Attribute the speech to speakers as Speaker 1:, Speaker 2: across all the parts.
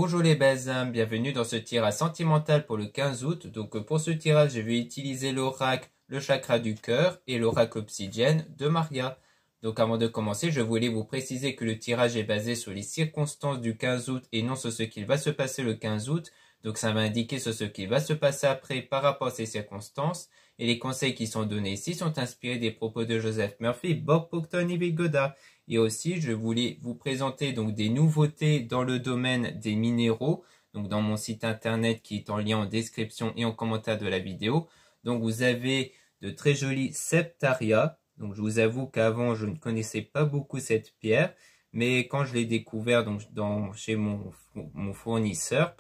Speaker 1: Bonjour les belles, bienvenue dans ce tirage sentimental pour le 15 août. Donc pour ce tirage, je vais utiliser l'oracle, le chakra du cœur et l'oracle obsidienne de Maria. Donc avant de commencer, je voulais vous préciser que le tirage est basé sur les circonstances du 15 août et non sur ce qu'il va se passer le 15 août. Donc ça va indiquer sur ce qui va se passer après par rapport à ces circonstances. Et les conseils qui sont donnés ici sont inspirés des propos de Joseph Murphy, Bob Proctor et Godard. Et aussi, je voulais vous présenter donc des nouveautés dans le domaine des minéraux, donc dans mon site internet qui est en lien en description et en commentaire de la vidéo. Donc vous avez de très jolis septaria. Donc je vous avoue qu'avant je ne connaissais pas beaucoup cette pierre, mais quand je l'ai découvert donc chez mon fournisseur,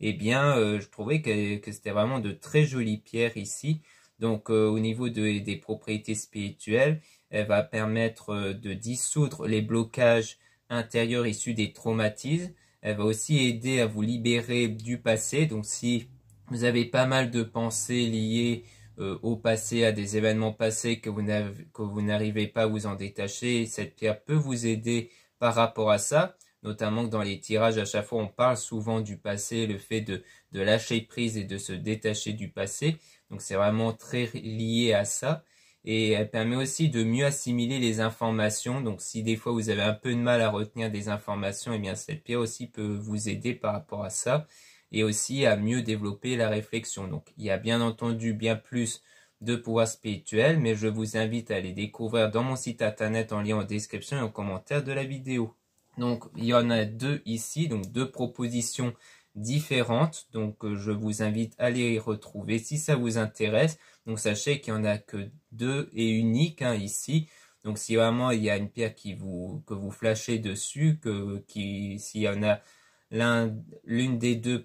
Speaker 1: eh bien je trouvais que c'était vraiment de très jolies pierres ici. Donc au niveau des propriétés spirituelles, elle va permettre de dissoudre les blocages intérieurs issus des traumatismes. Elle va aussi aider à vous libérer du passé. Donc si vous avez pas mal de pensées liées au passé, à des événements passés que vous n'arrivez pas à vous en détacher, cette pierre peut vous aider par rapport à ça. Notamment que dans les tirages, à chaque fois, on parle souvent du passé, le fait de lâcher prise et de se détacher du passé. Donc c'est vraiment très lié à ça. Et elle permet aussi de mieux assimiler les informations. Donc si des fois vous avez un peu de mal à retenir des informations, eh bien cette pierre aussi peut vous aider par rapport à ça. Et aussi à mieux développer la réflexion. Donc il y a bien entendu bien plus de pouvoir spirituel, mais je vous invite à les découvrir dans mon site internet en lien en description et en commentaire de la vidéo. Donc il y en a deux ici, donc deux propositions différentes. Donc je vous invite à les retrouver si ça vous intéresse. Donc sachez qu'il n'y en a que deux et uniques ici. Donc si vraiment il y a une pierre que vous flashez dessus, s'il y en a l'une des deux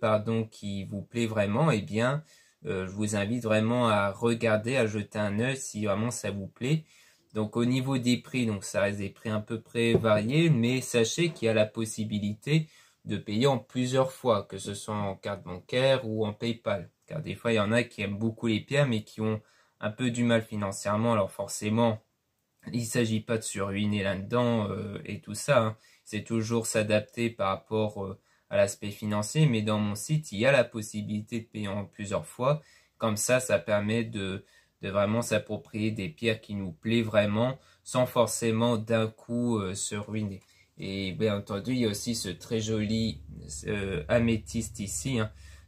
Speaker 1: qui vous plaît vraiment, eh bien je vous invite vraiment à regarder, à jeter un œil si vraiment ça vous plaît. Donc au niveau des prix, donc ça reste des prix à peu près variés, mais sachez qu'il y a la possibilité de payer en plusieurs fois, que ce soit en carte bancaire ou en PayPal. Car des fois, il y en a qui aiment beaucoup les pierres, mais qui ont un peu du mal financièrement. Alors forcément, il ne s'agit pas de se ruiner là-dedans et tout ça. C'est toujours s'adapter par rapport à l'aspect financier. Mais dans mon site, il y a la possibilité de payer en plusieurs fois. Comme ça permet de vraiment s'approprier des pierres qui nous plaisent vraiment, sans forcément d'un coup se ruiner. Et bien entendu, il y a aussi ce très joli améthyste ici.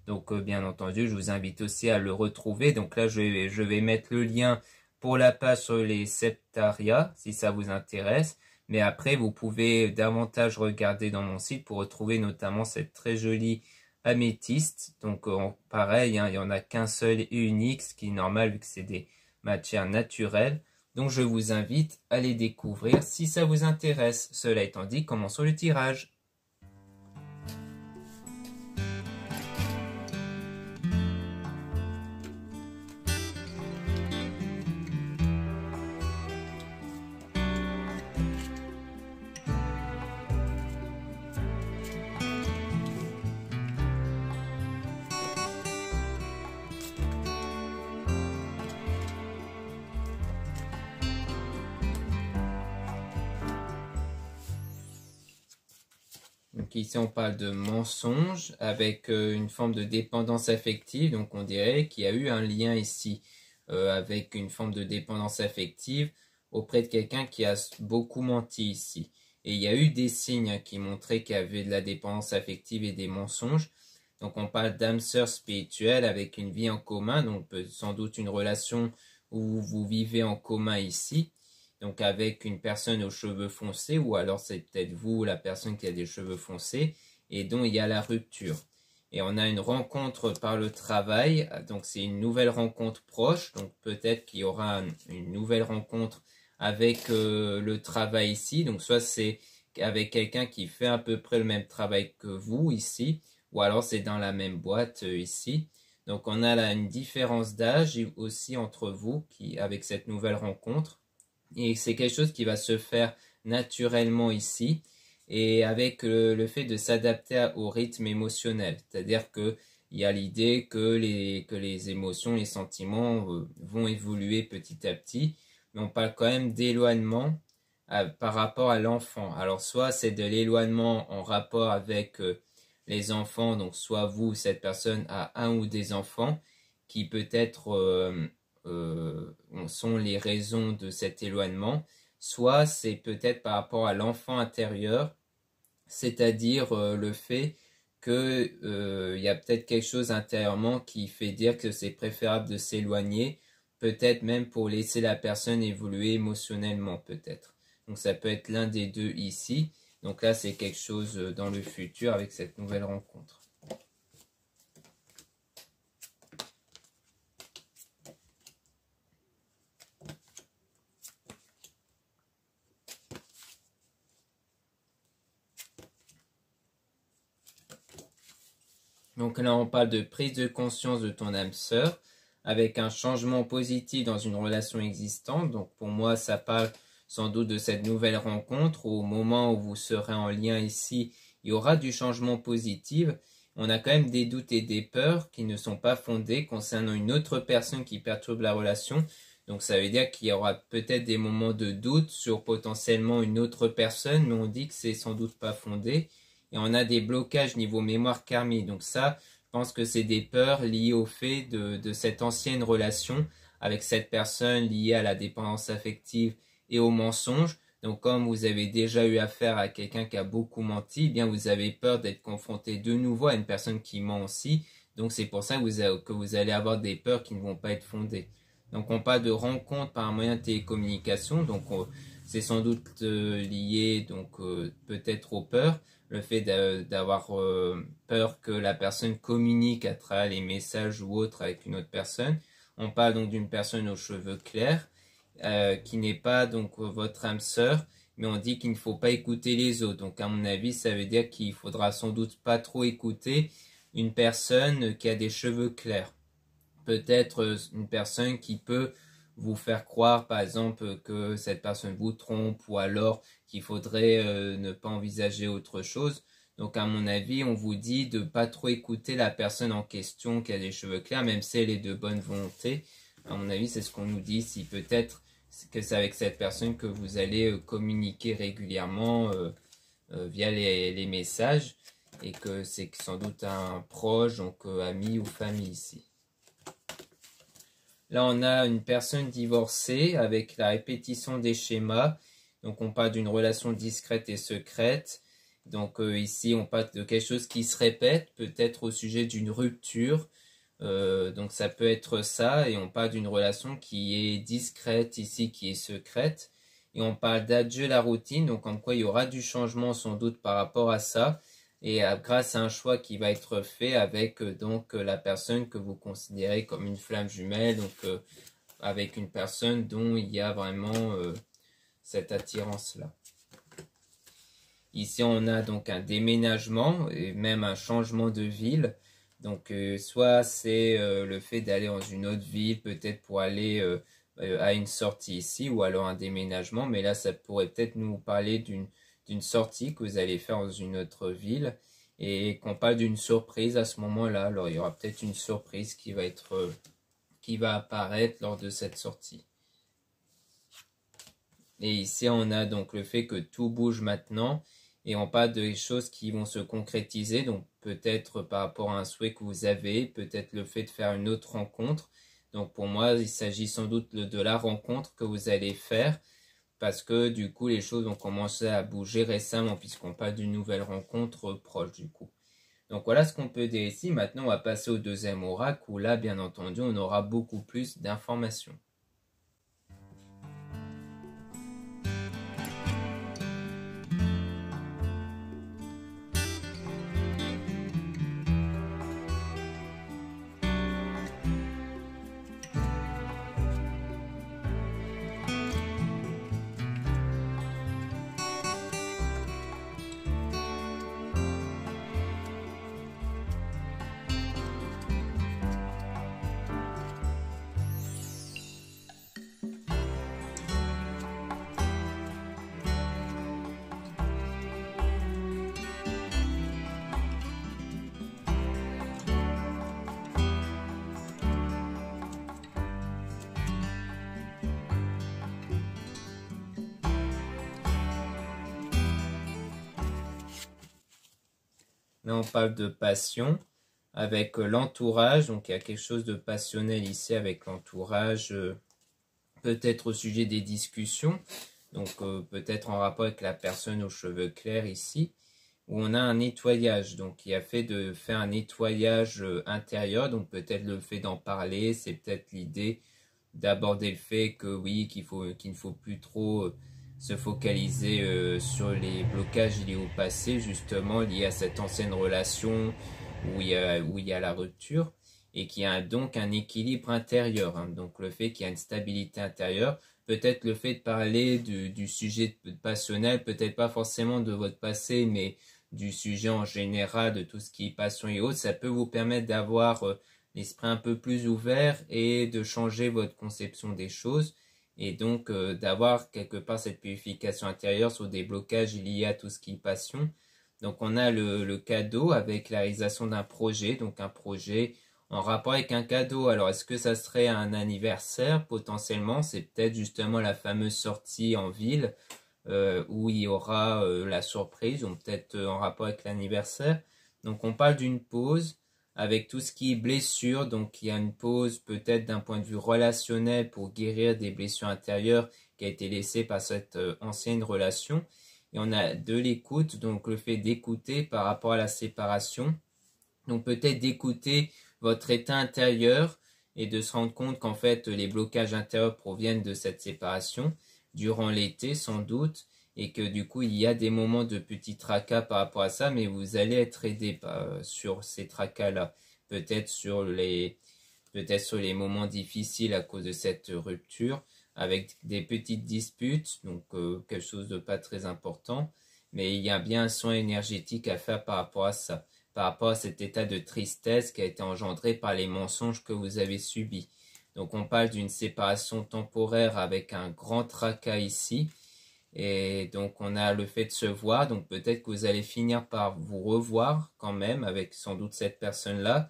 Speaker 1: Donc bien entendu, je vous invite aussi à le retrouver. Donc là, je vais mettre le lien pour la page sur les septaria, si ça vous intéresse. Mais après, vous pouvez davantage regarder dans mon site pour retrouver notamment cette très jolie améthyste. Donc pareil, il n'y en a qu'un seul et unique, ce qui est normal vu que c'est des matières naturelles. Donc je vous invite à les découvrir si ça vous intéresse. Cela étant dit, commençons le tirage. Donc ici on parle de mensonge avec une forme de dépendance affective. Donc on dirait qu'il y a eu un lien ici avec une forme de dépendance affective auprès de quelqu'un qui a beaucoup menti ici. Et il y a eu des signes qui montraient qu'il y avait de la dépendance affective et des mensonges. Donc on parle d'âme sœur spirituelle avec une vie en commun. Donc sans doute une relation où vous vivez en commun ici. Donc avec une personne aux cheveux foncés, ou alors c'est peut-être vous, la personne qui a des cheveux foncés, et dont il y a la rupture. Et on a une rencontre par le travail, donc c'est une nouvelle rencontre proche, donc peut-être qu'il y aura une nouvelle rencontre avec le travail ici, donc soit c'est avec quelqu'un qui fait à peu près le même travail que vous ici, ou alors c'est dans la même boîte ici. Donc on a là une différence d'âge aussi entre vous avec cette nouvelle rencontre. Et c'est quelque chose qui va se faire naturellement ici et avec le fait de s'adapter au rythme émotionnel. C'est-à-dire qu'il y a l'idée que les émotions, les sentiments vont évoluer petit à petit. Mais on parle quand même d'éloignement par rapport à l'enfant. Alors soit c'est de l'éloignement en rapport avec les enfants, donc soit vous ou cette personne a un ou des enfants qui peut-être sont les raisons de cet éloignement, soit c'est peut-être par rapport à l'enfant intérieur, c'est-à-dire le fait que y a peut-être quelque chose intérieurement qui fait dire que c'est préférable de s'éloigner, peut-être même pour laisser la personne évoluer émotionnellement peut-être. Donc ça peut être l'un des deux ici. Donc là c'est quelque chose dans le futur avec cette nouvelle rencontre. Donc là, on parle de prise de conscience de ton âme sœur avec un changement positif dans une relation existante. Donc pour moi, ça parle sans doute de cette nouvelle rencontre. Au moment où vous serez en lien ici, il y aura du changement positif. On a quand même des doutes et des peurs qui ne sont pas fondés concernant une autre personne qui perturbe la relation. Donc ça veut dire qu'il y aura peut-être des moments de doute sur potentiellement une autre personne, mais on dit que c'est sans doute pas fondé. Et on a des blocages niveau mémoire karmique. Donc ça, je pense que c'est des peurs liées au fait de cette ancienne relation avec cette personne liée à la dépendance affective et au mensonge. Donc comme vous avez déjà eu affaire à quelqu'un qui a beaucoup menti, eh bien vous avez peur d'être confronté de nouveau à une personne qui ment aussi. Donc c'est pour ça que vous allez avoir des peurs qui ne vont pas être fondées. Donc on parle de rencontre par un moyen de télécommunication. Donc c'est sans doute lié donc peut-être aux peurs. Le fait d'avoir peur que la personne communique à travers les messages ou autres avec une autre personne. On parle donc d'une personne aux cheveux clairs qui n'est pas donc votre âme sœur, mais on dit qu'il ne faut pas écouter les autres. Donc à mon avis, ça veut dire qu'il faudra sans doute pas trop écouter une personne qui a des cheveux clairs. Peut-être une personne qui peut vous faire croire par exemple que cette personne vous trompe ou alors qu'il faudrait ne pas envisager autre chose. Donc à mon avis, on vous dit de pas trop écouter la personne en question qui a des cheveux clairs, même si elle est de bonne volonté. À mon avis, c'est ce qu'on nous dit ici. Peut-être que c'est avec cette personne que vous allez communiquer régulièrement via les messages et que c'est sans doute un proche, donc ami ou famille ici. Là, on a une personne divorcée avec la répétition des schémas. Donc, on parle d'une relation discrète et secrète. Donc, ici, on parle de quelque chose qui se répète, peut-être au sujet d'une rupture. Donc, ça peut être ça. Et on parle d'une relation qui est discrète ici, qui est secrète. Et on parle d'adieu la routine. Donc, comme quoi il y aura du changement sans doute par rapport à ça. Et grâce à un choix qui va être fait avec donc la personne que vous considérez comme une flamme jumelle, donc avec une personne dont il y a vraiment cette attirance-là. Ici, on a donc un déménagement et même un changement de ville. Donc, soit c'est le fait d'aller dans une autre ville, peut-être pour aller à une sortie ici, ou alors un déménagement. Mais là, ça pourrait peut-être nous parler d'une sortie que vous allez faire dans une autre ville et qu'on parle d'une surprise à ce moment-là. Alors il y aura peut-être une surprise qui va apparaître lors de cette sortie. Et ici on a donc le fait que tout bouge maintenant et on parle de choses qui vont se concrétiser, donc peut-être par rapport à un souhait que vous avez, peut-être le fait de faire une autre rencontre. Donc pour moi il s'agit sans doute de la rencontre que vous allez faire, parce que du coup les choses ont commencé à bouger récemment puisqu'on parle d'une nouvelle rencontre proche du coup. Donc voilà ce qu'on peut dire ici. Maintenant on va passer au deuxième oracle où là bien entendu on aura beaucoup plus d'informations. Là, on parle de passion avec l'entourage. Donc, il y a quelque chose de passionnel ici avec l'entourage, peut-être au sujet des discussions. Donc, peut-être en rapport avec la personne aux cheveux clairs ici, où on a un nettoyage. Donc, il a fait de faire un nettoyage intérieur. Donc, peut-être le fait d'en parler, c'est peut-être l'idée d'aborder le fait que oui, qu'il ne faut plus trop se focaliser sur les blocages liés au passé, justement liés à cette ancienne relation où il y a la rupture, et qu'il y a donc un équilibre intérieur, hein. Donc le fait qu'il y a une stabilité intérieure, peut-être le fait de parler du sujet passionnel, peut-être pas forcément de votre passé, mais du sujet en général, de tout ce qui est passion et autres, ça peut vous permettre d'avoir l'esprit un peu plus ouvert et de changer votre conception des choses, et donc d'avoir quelque part cette purification intérieure sur des blocages liés à tout ce qui est passion. Donc on a le cadeau avec la réalisation d'un projet, donc un projet en rapport avec un cadeau. Alors est-ce que ça serait un anniversaire potentiellement? C'est peut-être justement la fameuse sortie en ville où il y aura la surprise, ou peut-être en rapport avec l'anniversaire. Donc on parle d'une pause avec tout ce qui est blessure. Donc il y a une pause peut-être d'un point de vue relationnel pour guérir des blessures intérieures qui a été laissée par cette ancienne relation. Et on a de l'écoute, donc le fait d'écouter par rapport à la séparation. Donc peut-être d'écouter votre état intérieur et de se rendre compte qu'en fait les blocages intérieurs proviennent de cette séparation durant l'été sans doute, et que du coup il y a des moments de petits tracas par rapport à ça, mais vous allez être aidé sur ces tracas-là, peut-être sur les moments difficiles à cause de cette rupture, avec des petites disputes, donc quelque chose de pas très important, mais il y a bien un soin énergétique à faire par rapport à ça, par rapport à cet état de tristesse qui a été engendré par les mensonges que vous avez subis. Donc on parle d'une séparation temporaire avec un grand tracas ici, et donc on a le fait de se voir, donc peut-être que vous allez finir par vous revoir quand même avec sans doute cette personne-là,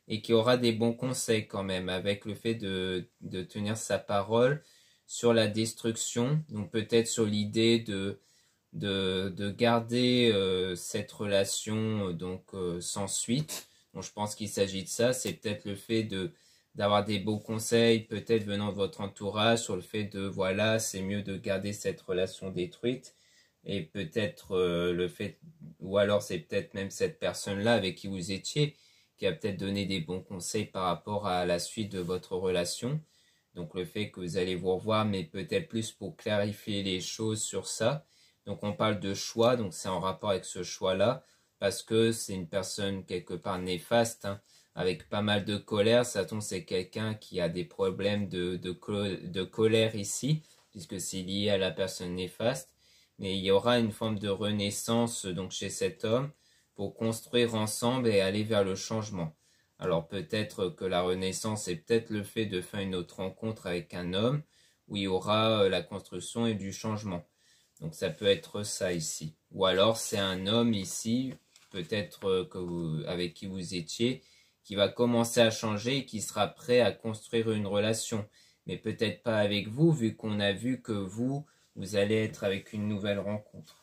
Speaker 1: et qui aura des bons conseils quand même, avec le fait de tenir sa parole sur la destruction, donc peut-être sur l'idée de garder cette relation sans suite. Donc je pense qu'il s'agit de ça, c'est peut-être le fait d'avoir des beaux conseils, peut-être venant de votre entourage, sur le fait de, voilà, c'est mieux de garder cette relation détruite, et peut-être le fait, ou alors c'est peut-être même cette personne-là avec qui vous étiez, qui a peut-être donné des bons conseils par rapport à la suite de votre relation. Donc le fait que vous allez vous revoir, mais peut-être plus pour clarifier les choses sur ça. Donc on parle de choix, donc c'est en rapport avec ce choix-là, parce que c'est une personne quelque part néfaste, hein, avec pas mal de colère. Satan, c'est quelqu'un qui a des problèmes de colère ici, puisque c'est lié à la personne néfaste. Mais il y aura une forme de renaissance donc chez cet homme pour construire ensemble et aller vers le changement. Alors peut-être que la renaissance est peut-être le fait de faire une autre rencontre avec un homme où il y aura la construction et du changement. Donc ça peut être ça ici. Ou alors c'est un homme ici, peut-être avec qui vous étiez, qui va commencer à changer et qui sera prêt à construire une relation. Mais peut-être pas avec vous, vu qu'on a vu que vous allez être avec une nouvelle rencontre.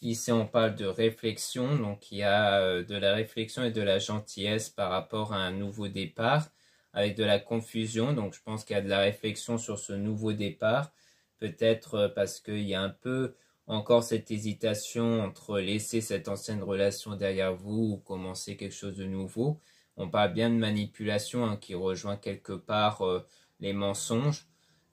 Speaker 1: Ici, on parle de réflexion, donc il y a de la réflexion et de la gentillesse par rapport à un nouveau départ, avec de la confusion. Donc je pense qu'il y a de la réflexion sur ce nouveau départ, peut-être parce qu'il y a un peu encore cette hésitation entre laisser cette ancienne relation derrière vous ou commencer quelque chose de nouveau. On parle bien de manipulation, hein, qui rejoint quelque part les mensonges,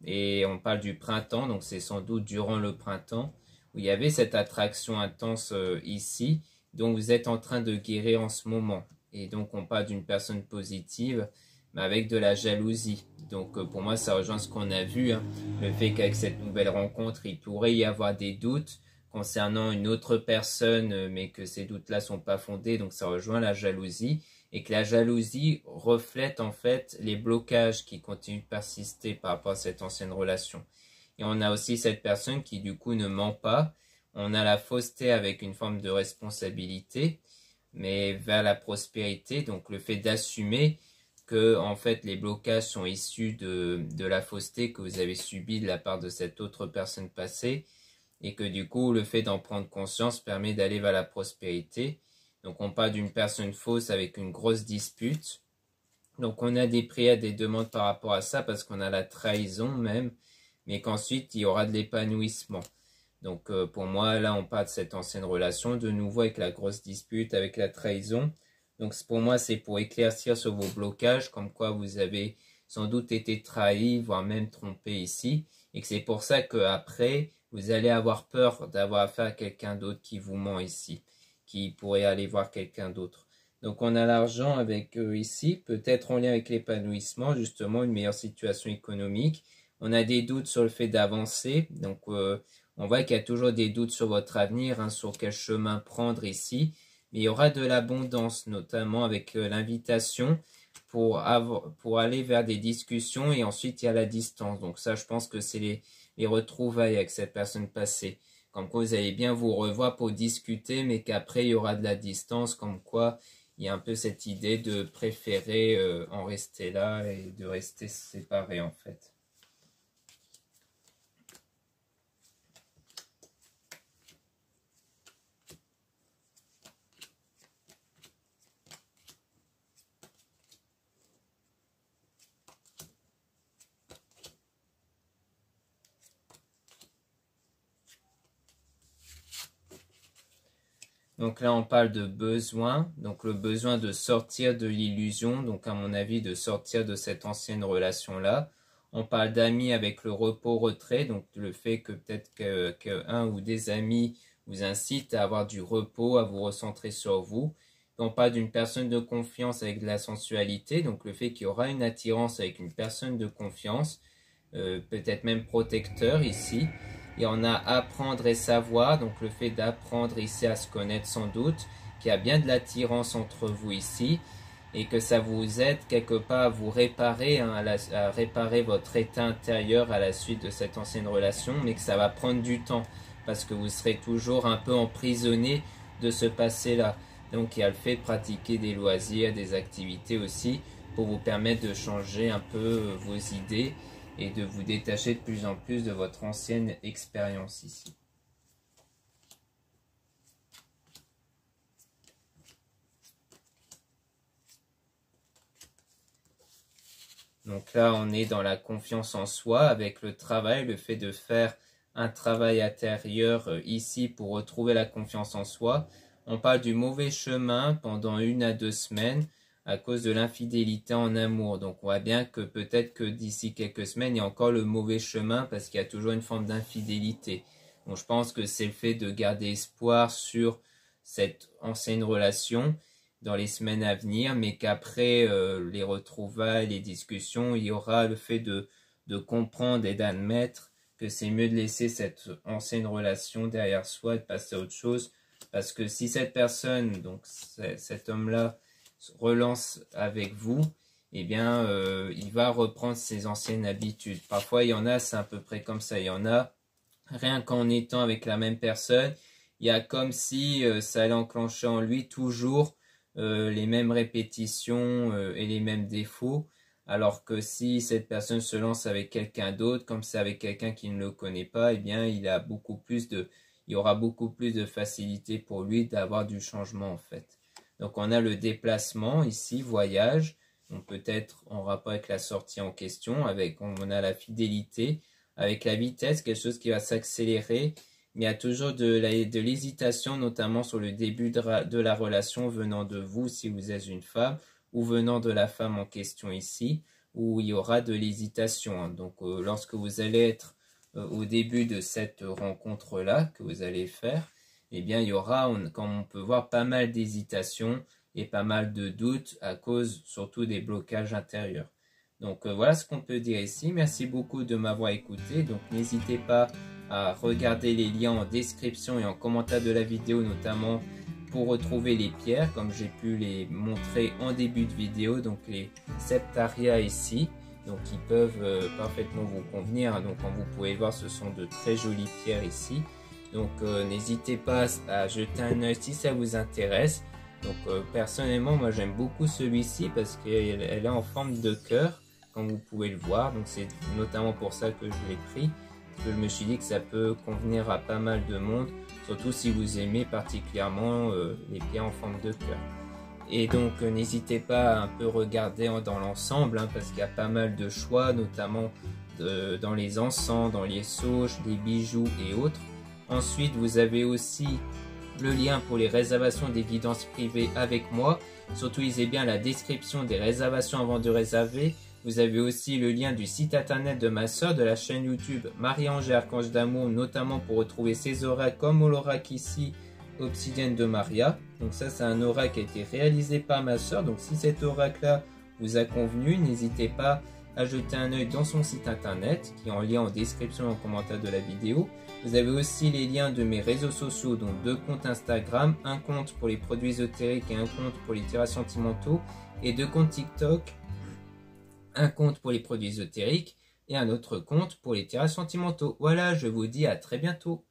Speaker 1: et on parle du printemps, donc c'est sans doute durant le printemps, où il y avait cette attraction intense ici, dont vous êtes en train de guérir en ce moment. Et donc on parle d'une personne positive, mais avec de la jalousie. Donc pour moi, ça rejoint ce qu'on a vu, hein. Le fait qu'avec cette nouvelle rencontre, il pourrait y avoir des doutes concernant une autre personne, mais que ces doutes-là sont pas fondés, donc ça rejoint la jalousie, et que la jalousie reflète en fait les blocages qui continuent de persister par rapport à cette ancienne relation. Et on a aussi cette personne qui du coup ne ment pas. On a la fausseté avec une forme de responsabilité, mais vers la prospérité, donc le fait d'assumer que en fait les blocages sont issus de la fausseté que vous avez subie de la part de cette autre personne passée, et que du coup le fait d'en prendre conscience permet d'aller vers la prospérité. Donc on parle d'une personne fausse avec une grosse dispute. Donc on a des prières, des demandes par rapport à ça, parce qu'on a la trahison même, mais qu'ensuite il y aura de l'épanouissement. Donc pour moi, là on parle de cette ancienne relation, de nouveau avec la grosse dispute, avec la trahison. Donc pour moi, c'est pour éclaircir sur vos blocages, comme quoi vous avez sans doute été trahi, voire même trompé ici, et que c'est pour ça qu'après, vous allez avoir peur d'avoir affaire à quelqu'un d'autre qui vous ment ici, qui pourrait aller voir quelqu'un d'autre. Donc on a l'argent avec ici, peut-être en lien avec l'épanouissement, justement une meilleure situation économique. On a des doutes sur le fait d'avancer, donc on voit qu'il y a toujours des doutes sur votre avenir, hein, sur quel chemin prendre ici. Mais il y aura de l'abondance, notamment avec l'invitation pour aller vers des discussions, et ensuite il y a la distance. Donc ça, je pense que c'est les retrouvailles avec cette personne passée. Comme quoi vous allez bien vous revoir pour discuter, mais qu'après il y aura de la distance, comme quoi il y a un peu cette idée de préférer en rester là et de rester séparés en fait. Donc là, on parle de besoin, donc le besoin de sortir de l'illusion, donc à mon avis, de sortir de cette ancienne relation-là. On parle d'amis avec le repos-retrait, donc le fait que peut-être qu'un ou des amis vous incitent à avoir du repos, à vous recentrer sur vous. On parle d'une personne de confiance avec de la sensualité, donc le fait qu'il y aura une attirance avec une personne de confiance, peut-être même protecteur ici. Et on a apprendre et savoir, donc le fait d'apprendre ici à se connaître sans doute, qu'il y a bien de l'attirance entre vous ici, et que ça vous aide quelque part à vous réparer, hein, à réparer votre état intérieur à la suite de cette ancienne relation, mais que ça va prendre du temps, parce que vous serez toujours un peu emprisonné de ce passé-là. Donc il y a le fait de pratiquer des loisirs, des activités aussi, pour vous permettre de changer un peu vos idées, et de vous détacher de plus en plus de votre ancienne expérience ici. Donc là, on est dans la confiance en soi avec le travail, le fait de faire un travail intérieur ici pour retrouver la confiance en soi. On parle du mauvais chemin pendant 1 à 2 semaines à cause de l'infidélité en amour. Donc on voit bien que peut-être que d'ici quelques semaines, il y a encore le mauvais chemin parce qu'il y a toujours une forme d'infidélité. Donc je pense que c'est le fait de garder espoir sur cette ancienne relation dans les semaines à venir, mais qu'après les retrouvailles, les discussions, il y aura le fait de comprendre et d'admettre que c'est mieux de laisser cette ancienne relation derrière soi et de passer à autre chose. Parce que si cette personne, donc cet homme-là, relance avec vous, eh bien, il va reprendre ses anciennes habitudes. Parfois, il y en a, c'est à peu près comme ça. Il y en a, rien qu'en étant avec la même personne, il y a comme si ça allait enclencher en lui toujours les mêmes répétitions et les mêmes défauts. Alors que si cette personne se lance avec quelqu'un d'autre, comme c'est avec quelqu'un qui ne le connaît pas, eh bien, il y aura beaucoup plus de facilité pour lui d'avoir du changement en fait. Donc on a le déplacement ici, voyage, donc peut-être en rapport avec la sortie en question, on a la fidélité, avec la vitesse, quelque chose qui va s'accélérer, mais il y a toujours de l'hésitation, notamment sur le début de la relation venant de vous si vous êtes une femme, ou venant de la femme en question ici, où il y aura de l'hésitation. Hein. Donc lorsque vous allez être au début de cette rencontre-là que vous allez faire, eh bien, il y aura, comme on peut voir, pas mal d'hésitation, et pas mal de doutes à cause surtout des blocages intérieurs. Donc voilà ce qu'on peut dire ici. Merci beaucoup de m'avoir écouté. Donc n'hésitez pas à regarder les liens en description et en commentaire de la vidéo, notamment pour retrouver les pierres comme j'ai pu les montrer en début de vidéo. Donc les septaria ici, donc qui peuvent parfaitement vous convenir. Donc comme vous pouvez voir, ce sont de très jolies pierres ici. Donc n'hésitez pas à jeter un œil si ça vous intéresse. Donc personnellement, moi j'aime beaucoup celui-ci parce qu'elle est en forme de cœur, comme vous pouvez le voir. Donc c'est notamment pour ça que je l'ai pris, parce que je me suis dit que ça peut convenir à pas mal de monde, surtout si vous aimez particulièrement les pierres en forme de cœur. Et donc n'hésitez pas à un peu regarder dans l'ensemble, hein, parce qu'il y a pas mal de choix, notamment dans les encens, dans les sauges, les bijoux et autres. Ensuite, vous avez aussi le lien pour les réservations des guidances privées avec moi. Surtout, lisez bien la description des réservations avant de réserver. Vous avez aussi le lien du site internet de ma soeur, de la chaîne YouTube Marie-Ange Archange d'Amour, notamment pour retrouver ses oracles comme l'oracle ici, Obsidienne de Maria. Donc ça, c'est un oracle qui a été réalisé par ma soeur. Donc si cet oracle-là vous a convenu, n'hésitez pas à jeter un œil dans son site internet, qui est en lien en description et en commentaire de la vidéo. Vous avez aussi les liens de mes réseaux sociaux, donc 2 comptes Instagram, un compte pour les produits ésotériques et un compte pour les tirages sentimentaux, et 2 comptes TikTok, un compte pour les produits ésotériques et un autre compte pour les tirages sentimentaux. Voilà, je vous dis à très bientôt.